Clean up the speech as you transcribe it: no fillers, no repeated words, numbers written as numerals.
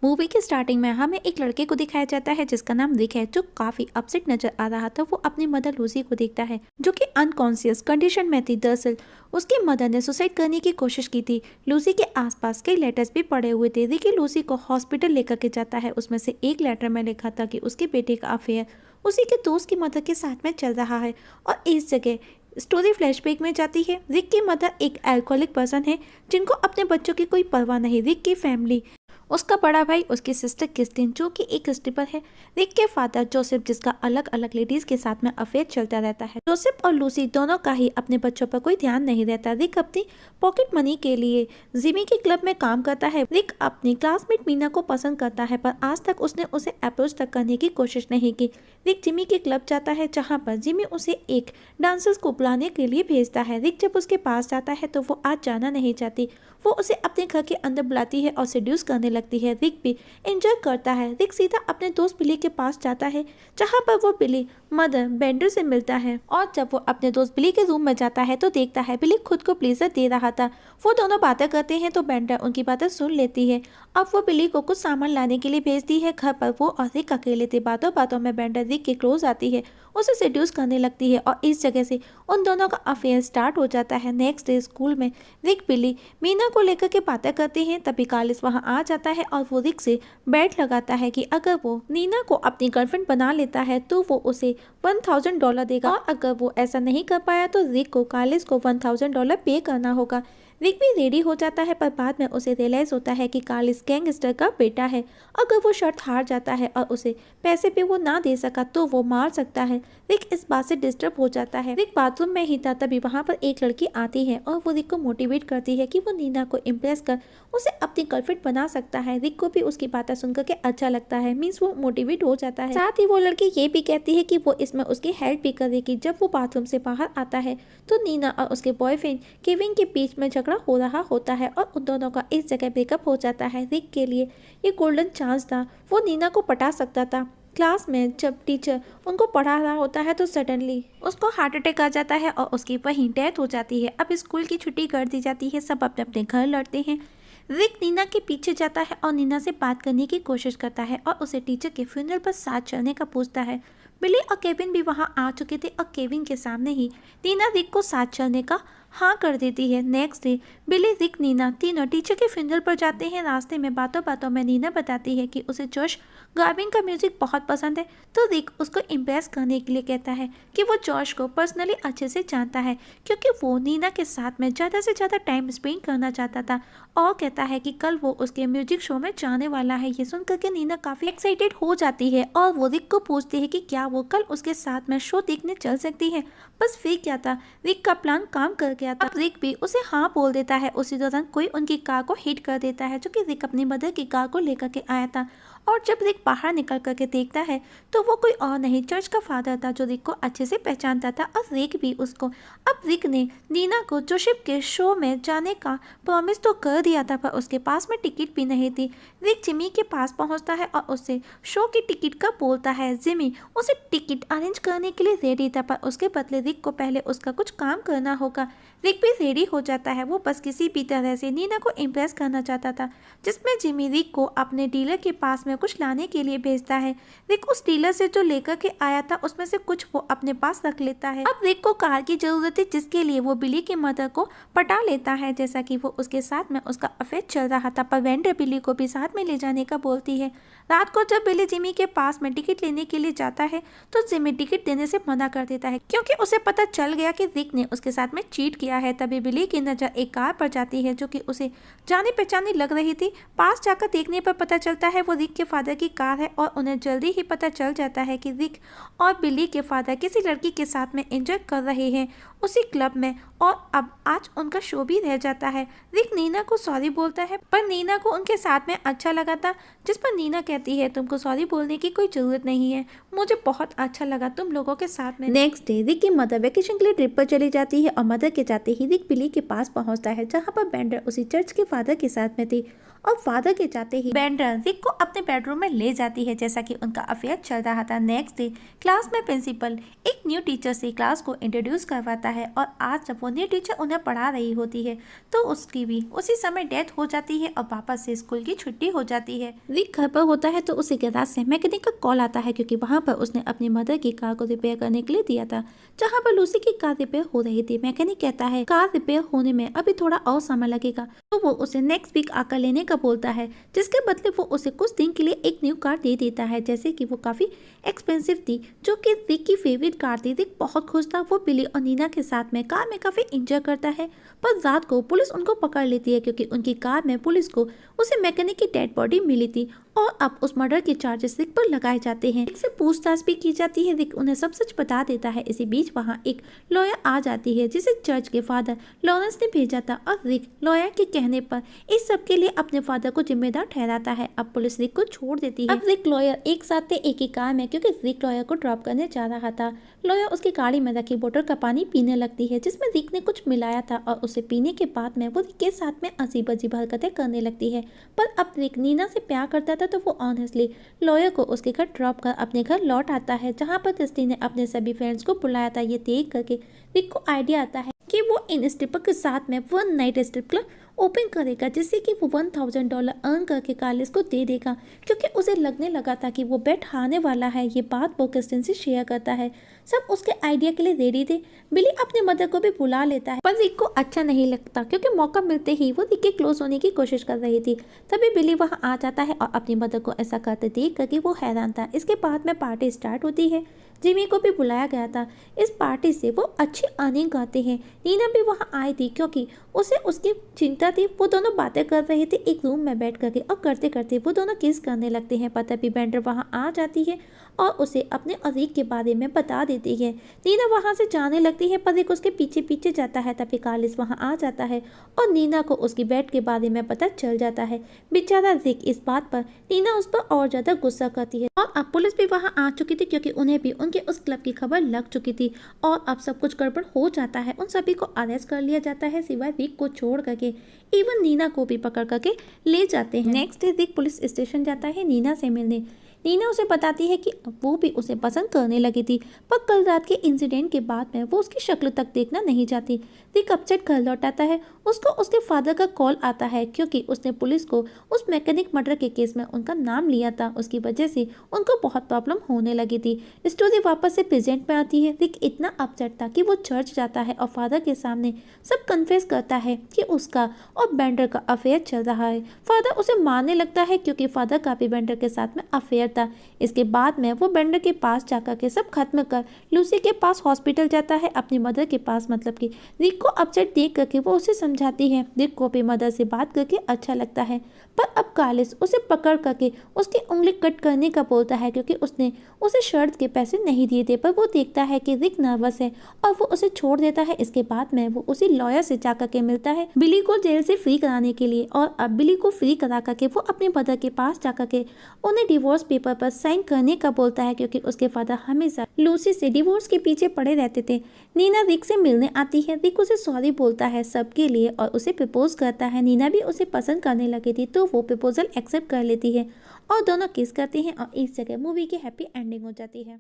Movie के starting में हमें एक लड़के को दिखाया जाता है जिसका नाम रिक है, जो काफी अपसेट नजर आ रहा था। वो अपनी मदर लूसी को देखता है जो कि अनकॉन्शियस कंडीशन में थी। दरअसल उसकी मदर ने सुसाइड करने की कोशिश की थी। लूसी के आसपास कई लेटर्स भी पड़े हुए थे। रिकी लूसी को हॉस्पिटल लेकर के जाता है। उसमें से एक लेटर में लिखा था कि उसके बेटे का अफेयर उसी के दोस्त की मदर के साथ में चल रहा है। और इस जगह स्टोरी फ्लैशबैक में जाती है। रिक की मदर एक अल्कोहलिक पर्सन है जिनको अपने बच्चों की कोई परवाह नहीं। रिक की फैमिली, उसका बड़ा भाई, उसकी सिस्टर क्रिस्टीन जो कि एक स्ट्रिपर है, रिक के फादर जोसेफ जिसका अलग अलग लेडीज के साथ में अफेयर चलता रहता है। जोसेफ और लूसी दोनों का ही अपने बच्चों पर कोई ध्यान नहीं रहता। रिक अपनी पॉकेट मनी के लिए जिमी के क्लब में काम करता है। रिक अपनी क्लासमेट मीना को पसंद करता है पर आज तक उसने उसे अप्रोच तक करने की कोशिश नहीं की। रिक जिमी के क्लब जाता है जहाँ पर जिमी उसे एक डांसर्स को बुलाने के लिए भेजता है। रिक जब उसके पास जाता है तो वो आज जाना नहीं चाहती। वो उसे अपने घर के अंदर बुलाती है और सेड्यूस करने लगती है। रिक भी एंजॉय करता है। रिक सीधा अपने दोस्त बिली के पास जाता है जहाँ पर वो बिली मदर बेंडर से मिलता है। और जब वो अपने दोस्त बिली के रूम में जाता है तो देखता है बिली खुद को प्लेजर दे रहा था। वो दोनों बातें करते हैं तो बेंडर उनकी बातें सुन लेती है। अब वो बिली को कुछ सामान लाने के लिए भेजती है। घर पर वो और रिक अकेले थे। बातों बातों में बेंडर रिक के क्लोज आती है, उसे सेड्यूस करने लगती है और इस जगह से उन दोनों का अफेयर स्टार्ट हो जाता है। नेक्स्ट डे स्कूल में रिक बिली मीना को लेकर के बातें करते हैं। तभी कालिस वहां आ जाता है और वो रिक से बेट लगाता है कि अगर वो नीना को अपनी गर्लफ्रेंड बना लेता है तो वो उसे $1000 देगा और अगर वो ऐसा नहीं कर पाया तो रिक को कालिस को $1000 पे करना होगा। रिक भी रेडी हो जाता है पर बाद में उसे रियलाइज होता है कि कालिस गैंगस्टर का बेटा है। अगर वो शर्त हार जाता है और उसे पैसे पे वो ना दे सका तो वो मार सकता है। रिक इस बात से डिस्टर्ब हो जाता है। रिक बाथरूम में ही था तभी वहां पर एक लड़की आती है और वो रिक को मोटिवेट करती है कि वो नीना को इम्प्रेस कर उसे अपनी गर्लफ्रेंड बना सकता है। रिक को भी उसकी बातें सुनकर के अच्छा लगता है, मीन्स वो मोटिवेट हो जाता है। साथ ही वो लड़की ये भी कहती है कि वो इसमें उसकी हेल्प भी करेगी। जब वो बाथरूम से बाहर आता है तो नीना और उसके बॉयफ्रेंड केविन के बीच में झगड़ा हो रहा होता है और उन दोनों का इस जगह ब्रेकअप हो जाता है। रिक के लिए ये गोल्डन चांस था, वो नीना को पटा सकता था। क्लास में जब टीचर उनको पढ़ा रहा होता है तो सडनली उसको हार्ट अटैक आ जाता है और उसकी वहीं डेथ हो जाती है। अब स्कूल की छुट्टी कर दी जाती है, सब अपने अपने घर लौटते हैं। रिक नीना के पीछे जाता है और नीना से बात करने की कोशिश करता है और उसे टीचर के फ्यूनरल पर साथ चलने का पूछता है। बिली और केविन भी वहां आ चुके थे और केविन के सामने ही नीना रिक को साथ चलने का हाँ कर देती है। नेक्स्ट डे बिली, रिक, नीना तीनों टीचर के फ्यूनरल पर जाते हैं। रास्ते में बातों बातों में नीना बताती है कि उसे जॉश गार्विन का म्यूजिक बहुत पसंद है तो रिक उसको इम्प्रेस करने के लिए कहता है कि वो जॉश को पर्सनली अच्छे से जानता है क्योंकि वो नीना के साथ में ज़्यादा से ज़्यादा टाइम स्पेंड करना चाहता था और कहता है कि कल वो उसके म्यूजिक शो में जाने वाला है। ये सुनकर के नीना काफ़ी एक्साइटेड हो जाती है और वो रिक को पूछती है कि क्या वो कल उसके साथ में शो देखने चल सकती है। बस फिर क्या था, रिक का प्लान काम कर गया था। अब रिक भी उसे हाँ बोल देता है। उसी दौरान कोई उनकी कार को हिट कर देता है जो कि रिक अपनी मदर की कार को लेकर के आया था। और जब रिक बाहर निकल करके देखता है तो वो कोई और नहीं, चर्च का फादर था जो रिक को अच्छे से पहचानता था और रिक भी उसको। अब रिक ने नीना को जोसेफ के शो में जाने का प्रॉमिस तो कर दिया था पर उसके पास में टिकट भी नहीं थी। रिक जिमी के पास पहुंचता है और उससे शो की टिकट का बोलता है। जिमी उसे टिकट अरेंज करने के लिए रेडी था पर उसके बदले रिक को पहले उसका कुछ काम करना होगा। रिक भी रेडी हो जाता है। वो बस किसी भी तरह से नीना को इम्प्रेस करना चाहता था, जिसमें जिमी रिक को अपने डीलर के पास में कुछ लाने के लिए भेजता है। रिक उस डीलर से जो लेकर के आया था उसमें से कुछ वो अपने पास रख लेता है। अब रिक को कार की जरूरत है जिसके लिए वो बिली की मदर को पटा लेता है, जैसा कि वो उसके साथ में उसका अफेयर चल रहा था। पर वेंडर बिली को भी साथ में ले जाने का बोलती है। रात को जब बिली जिमी के पास में टिकट लेने के लिए जाता है तो जिमी टिकट देने से मना कर देता है क्योंकि उसे पता चल गया कि रिक ने उसके साथ में चीट किया है। तभी बिली की नजर एक कार पर जाती है जो कि उसे जानी पहचानी लग रही थी। पास जाकर देखने पर पता चलता है वो रिक के फादर की कार है और उन्हें जल्दी ही पता चल जाता है कि रिक और बिली के फादर किसी लड़की के साथ में एंजॉय कर रहे हैं उसी क्लब में और अब आज उनका शो भी रह जाता है। रिक नीना को सॉरी बोलता है पर नीना को उनके साथ में अच्छा लगा था, जिस पर नीना कहती है तुमको सॉरी बोलने की कोई जरूरत नहीं है, मुझे बहुत अच्छा लगा तुम लोगों के साथ में। नेक्स्ट डे रिक की मदर वेकेशन के लिए ट्रिप पर चली जाती है और मदर के जाते ही रिक बिली के पास पहुंचता है जहाँ पर बेंडर उसी चर्च के फादर के साथ में थी और फादर के जाते ही बेंडर रिक को अपने बेडरूम में ले जाती है जैसा कि उनका अफेयर चल रहा था। नेक्स्ट डे क्लास में प्रिंसिपल एक न्यू टीचर से क्लास को इंट्रोड्यूस करवाता है और आज जब वो न्यू टीचर उन्हें पढ़ा रही होती है तो उसकी भी उसी समय डेथ हो जाती है और वापस से स्कूल की छुट्टी हो जाती है। रिक घर पर होता है तो उसे गैराज से मैकेनिक का कॉल आता है क्योंकि वहाँ पर उसने अपनी मदर की कार को रिपेयर करने के लिए दिया था, जहाँ पर लूसी की कार रिपेयर हो रही थी। मैकेनिक कहता है कार रिपेयर होने में अभी थोड़ा और समय लगेगा, तो वो उसे नेक्स्ट वीक आकर लेने का बोलता है, जिसके बदले वो उसे कुछ दिन के लिए एक न्यू कार दे देता है, जैसे कि वो काफी एक्सपेंसिव थी, जो कि रिक की फेवरेट कार थी। रिक बहुत खुश था। वो बिली और नीना के साथ में कार में काफी एंजॉय करता है, पर रात को पुलिस उनको पकड़ लेती है क्योंकि उनकी कार में पुलिस को उसे मैकेनिक की डेड बॉडी मिली थी और अब उस मर्डर के चार्जेस रिक पर लगाए जाते हैं। रिक से पूछताछ भी की जाती है। रिक उन्हें सब सच बता देता है। इसी बीच वहाँ एक लॉयर आ जाती है जिसे चर्च के फादर लॉरेंस ने भेजा था और रिक लॉयर के कहने पर इस सब के लिए अपने फादर को जिम्मेदार ठहराता है। अब पुलिस रिक को छोड़ देती है। अब रिक लॉयर एक साथ थे एक ही कार में क्योंकि रिक लॉयर को ड्रॉप करने जा रहा था। लॉयर उसकी गाड़ी में रखी बोतल का पानी पीने लगती है जिसमें रिक ने कुछ मिलाया था और उसे पीने के बाद में वो रिक के साथ में अजीब अजीब हरकतें करने लगती है। पर अब रिक नीना से प्यार करता था तो वो ऑनेस्टली लॉयर को उसके घर ड्रॉप कर अपने घर लौट आता है, जहाँ पर क्रिस्टी ने अपने सभी फ्रेंड्स को बुलाया था। ये देख करके रिक को आइडिया आता है कि वो इन स्ट्रिपर के साथ में one night strip club open करेगा, जिससे कि वो $1000 अर्न करके कार्लिस को दे देगा, क्योंकि उसे लगने लगा था कि वो बेट हारने वाला है। ये बात वो क्रिस्टिन से शेयर करता है। सब उसके आइडिया के लिए रेडी थे। बिली अपने मदर को भी बुला लेता है, पर रिक को अच्छा नहीं लगता क्योंकि मौका मिलते ही वो रिक के क्लोज होने की कोशिश कर रही थी। तभी बिली वहाँ आ जाता है और अपनी मदर को ऐसा करते देख करके वो हैरान था। इसके बाद में पार्टी स्टार्ट होती है। जिमी को भी बुलाया गया था। इस पार्टी से वो अच्छी अर्निंग करते हैं। नीना भी वहाँ आई थी क्योंकि उसे उसकी चिंता थी। वो दोनों बातें कर रहे थे एक रूम में बैठ करके और करते करते वो दोनों किस करने लगते हैं। पता भी बेंडर वहाँ आ जाती है और उसे अपने अजीक के बारे में बता देती है। नीना वहाँ से जाने लगती है पर एक उसके पीछे पीछे जाता है। तभी कार्लिस वहाँ आ जाता है और नीना को उसकी बेड के बारे में पता चल जाता है। बेचारा रिक इस बात पर नीना उस पर और ज्यादा गुस्सा करती है और अब पुलिस भी वहाँ आ चुकी थी क्योंकि उन्हें भी उनके उस क्लब की खबर लग चुकी थी और अब सब कुछ गड़बड़ हो जाता है। उन सभी को अरेस्ट कर लिया जाता है सिवाय रिक को छोड़ करके। इवन नीना को भी पकड़ करके ले जाते हैं। नेक्स्ट डे रिक पुलिस स्टेशन जाता है नीना से मिलने। नीना उसे बताती है कि वो भी उसे पसंद करने लगी थी, पर कल रात के इंसिडेंट के बाद में वो उसकी शक्ल तक देखना नहीं चाहती। रिक अपसेट घर लौट आता है। उसको उसके फादर का कॉल आता है क्योंकि उसने पुलिस को उस मैकेनिक मर्डर के केस में उनका नाम लिया था। उसकी वजह से उनको बहुत प्रॉब्लम होने लगी थी। स्टोरी वापस से प्रेजेंट में आती है। रिक इतना अपसेट था कि वो चर्च जाता है और फादर के सामने सब कन्फेस करता है कि उसका और बेंडर का अफेयर चल रहा है। फादर उसे मारने लगता है क्योंकि फादर का भी बेंडर के साथ में अफेयर था। इसके बाद में वो बेंडर के पास जाकर के सब खत्म कर लूसी के पास हॉस्पिटल जाता है, अपनी मदर के पास। मतलब कि रिक को अपसेट देख करके वो उसे समझाती है। रिक को भी मदर से बात करके अच्छा लगता है, पर अब कार्लिस उसे पकड़ करके उसकी उंगली कट करने का बोलता है क्योंकि उसने उसे शर्ट के पैसे नहीं दिए थे। पर वो देखता है कि रिक नर्वस है और वो उसे छोड़ देता है। इसके बाद में वो उसी लॉयर से जाकर के मिलता है बिली को जेल से फ्री कराने के लिए, और अब बिली को फ्री करा करके वो अपने मदर के पास जाकर के उन्हें डिवोर्स पेपर पर साइन करने का बोलता है क्योंकि उसके फादर हमेशा लूसी से डिवोर्स के पीछे पड़े रहते थे। नीना रिक से मिलने आती है। रिक उसे सॉरी बोलता है सबके लिए और उसे प्रपोज करता है। नीना भी उसे पसंद करने लगी थी तो वो प्रपोजल एक्सेप्ट कर लेती है और दोनों किस करते हैं और इस जगह मूवी की हैप्पी एंडिंग हो जाती है।